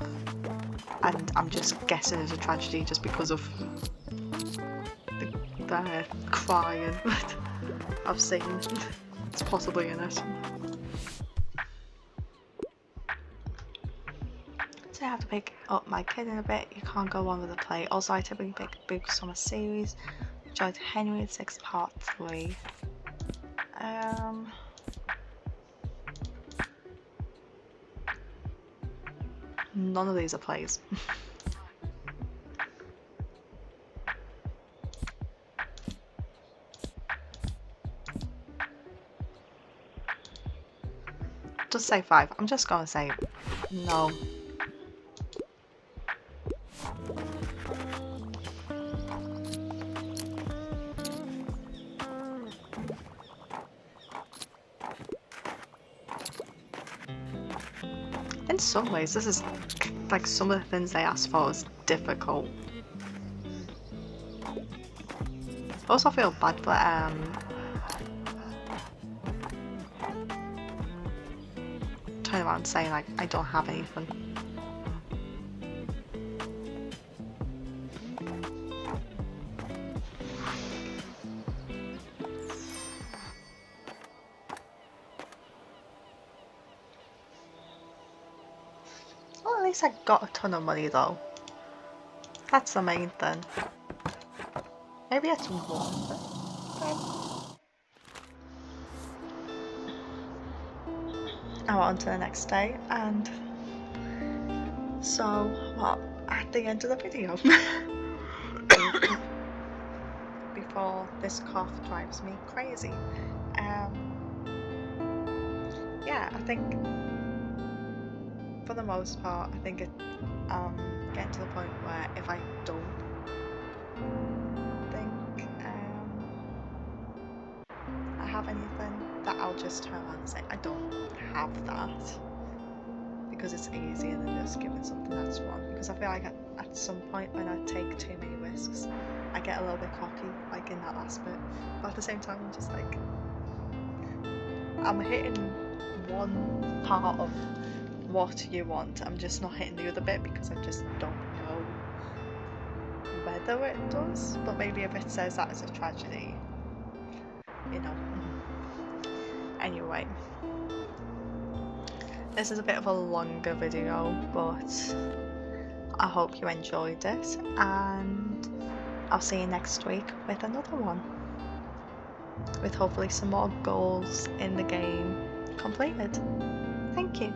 [SPEAKER 1] and I'm just guessing it's a tragedy just because of the crying that I've seen. It's possibly in it. So I have to pick up my kid in a bit. You can't go on with the play. Also, I typically pick books from a series. Enjoyed Henry VI Part 3. None of these are plays. Just say 5. I'm just gonna say no. In some ways, this is like some of the things they asked for is difficult. also feel bad for turning around saying like I don't have anything. Well, at least I got a ton of money though. That's the main thing. Maybe it's worth it. Now on to the next day, and so what? At the end of the video, before this cough drives me crazy. Yeah, I think for the most part, I think getting to the point where if I don't think I have anything, that I'll just turn around and say I don't have that, because it's easier than just giving something that's wrong. Because I feel like at some point when I take too many risks, I get a little bit cocky, like in that last bit. But at the same time, I'm just like, I'm hitting one part of what you want, I'm just not hitting the other bit because I just don't know whether it does. But maybe if it says that as a tragedy, you know. Anyway, this is a bit of a longer video, but I hope you enjoyed it, and I'll see you next week with another one, with hopefully some more goals in the game completed. Thank you.